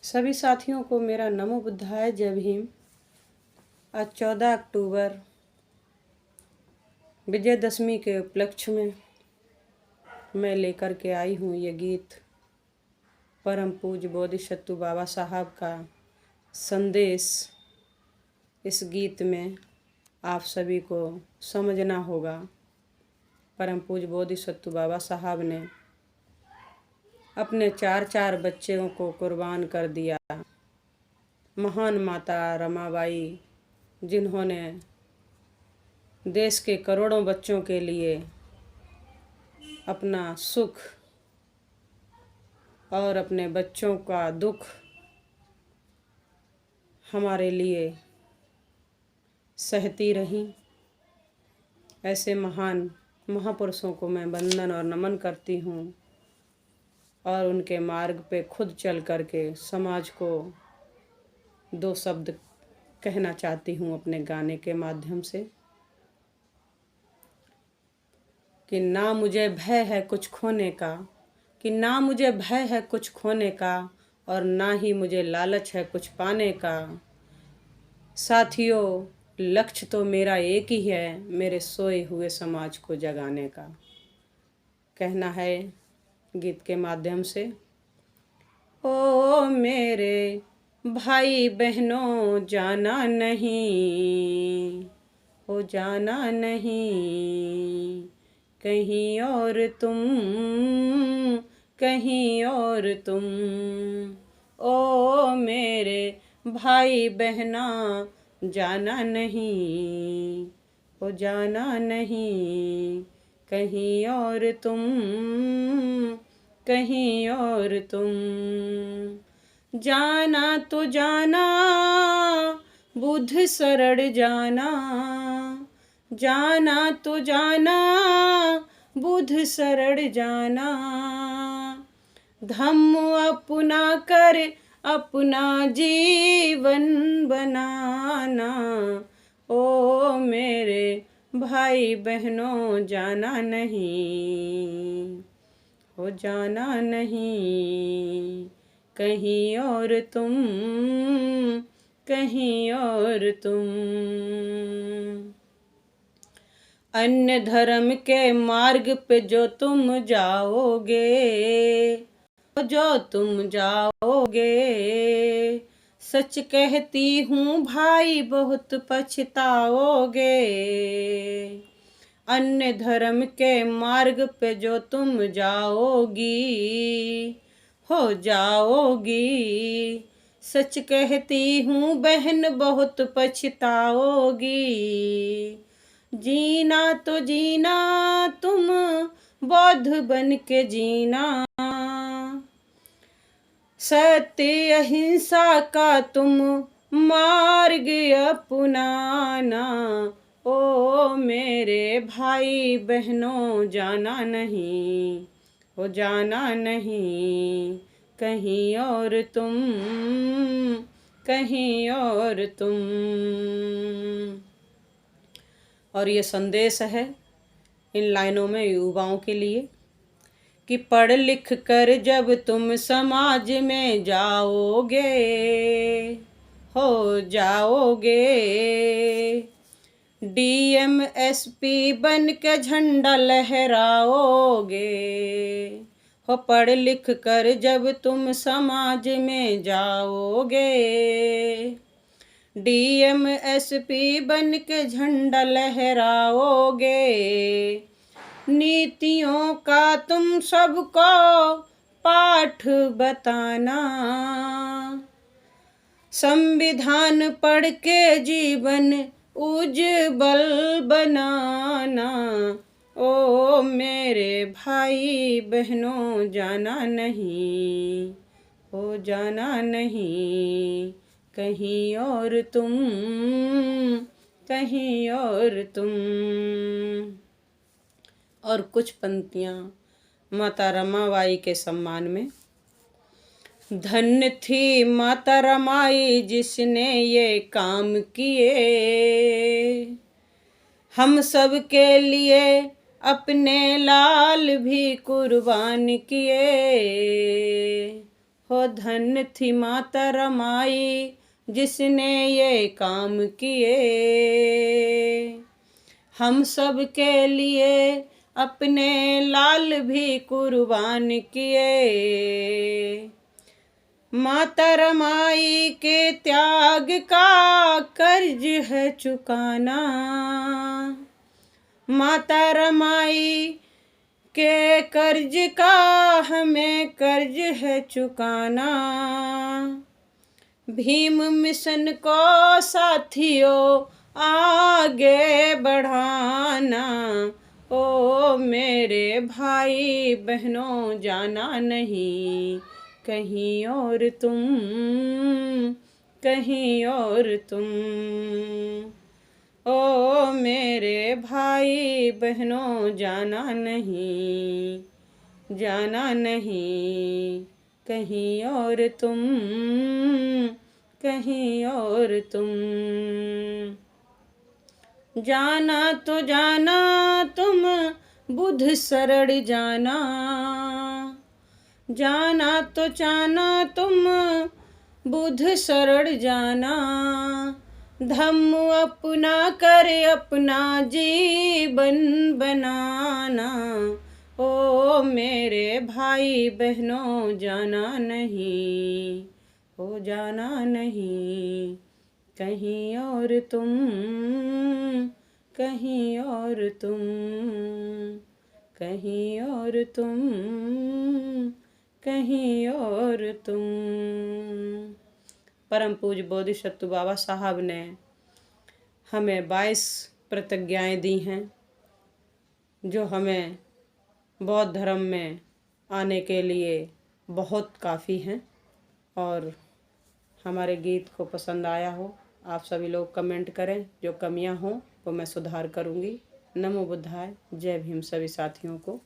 सभी साथियों को मेरा नमो बुद्धाय जय भीम। आज 14 अक्टूबर विजयदशमी के उपलक्ष्य में मैं लेकर के आई हूँ ये गीत। परम पूज्य बोधिसत्व बाबा साहब का संदेश इस गीत में आप सभी को समझना होगा। परम पूज्य बोधिसत्व बाबा साहब ने अपने चार बच्चों को कुर्बान कर दिया। महान माता रमाबाई, जिन्होंने देश के करोड़ों बच्चों के लिए अपना सुख और अपने बच्चों का दुख हमारे लिए सहती रहीं। ऐसे महान महापुरुषों को मैं वंदन और नमन करती हूँ और उनके मार्ग पे खुद चल करके समाज को दो शब्द कहना चाहती हूँ अपने गाने के माध्यम से कि ना मुझे भय है कुछ खोने का, कि ना मुझे भय है कुछ खोने का और ना ही मुझे लालच है कुछ पाने का। साथियों, लक्ष्य तो मेरा एक ही है, मेरे सोए हुए समाज को जगाने का। कहना है गीत के माध्यम से। ओ मेरे भाई बहनों, जाना नहीं, ओ जाना नहीं, कहीं और तुम, कहीं और तुम। ओ मेरे भाई बहना, जाना नहीं, ओ जाना नहीं, कहीं और तुम, कहीं और तुम। जाना तो जाना बुद्ध शरण जाना, जाना तो जाना बुद्ध शरण जाना। धम्म अपना कर अपना जीवन बनाना। ओ मेरे भाई बहनों, जाना नहीं, हो जाना नहीं, कहीं और तुम, कहीं और तुम। अन्य धर्म के मार्ग पे जो तुम जाओगे, जो तुम जाओगे, सच कहती हूँ भाई बहुत पछताओगे। अन्य धर्म के मार्ग पे जो तुम जाओगी, हो जाओगी, सच कहती हूँ बहन बहुत पछताओगी। जीना तो जीना तुम बौद्ध बन के जीना, सत्य अहिंसा का तुम मार्ग अपनाना। ओ मेरे भाई बहनों, जाना नहीं, हो जाना नहीं, कहीं और तुम, कहीं और तुम। और ये संदेश है इन लाइनों में युवाओं के लिए कि पढ़ लिख कर जब तुम समाज में जाओगे, हो जाओगे, डीएम एसपी बन के झंडा लहराओगे। हो पढ़ लिख कर जब तुम समाज में जाओगे, डीएम एसपी बन के झंडा लहराओगे। नीतियों का तुम सबको पाठ बताना, संविधान पढ़ के जीवन उज्जवल बनाना। ओ मेरे भाई बहनों, जाना नहीं, हो जाना नहीं, कहीं और तुम, कहीं और तुम। और कुछ पंक्तियाँ माता रमाबाई के सम्मान में। धन्य थी माता रमाई जिसने ये काम किए, हम सब के लिए अपने लाल भी कुर्बान किए। हो धन्य थी माता रमाई जिसने ये काम किए। हम सब के लिए अपने लाल भी कुर्बान किए। माता रमाई के त्याग का कर्ज है चुकाना। माता रमाई के कर्ज का हमें कर्ज है चुकाना। भीम मिशन को साथियों आगे बढ़ाना। ओ मेरे भाई बहनों जाना नहीं कहीं और तुम, कहीं और तुम। ओ मेरे भाई बहनों जाना नहीं, जाना नहीं कहीं और तुम, कहीं और तुम। जाना तो जाना तुम बुद्ध शरण जाना। जाना तो जाना तुम बुद्ध शरण जाना। धम्म अपना कर अपना जीवन बनाना। ओ मेरे भाई बहनों जाना नहीं, हो जाना नहीं कहीं और तुम, कहीं और तुम, कहीं और तुम, कहीं और तुम। परम पूज्य बोधिसत्व बाबा साहब ने हमें 22 प्रतिज्ञाएं दी हैं जो हमें बौद्ध धर्म में आने के लिए बहुत काफ़ी हैं। और हमारे गीत को पसंद आया हो आप सभी लोग कमेंट करें, जो कमियां हों वो मैं सुधार करूंगी। नमो बुद्धाय, जय भीम सभी साथियों को।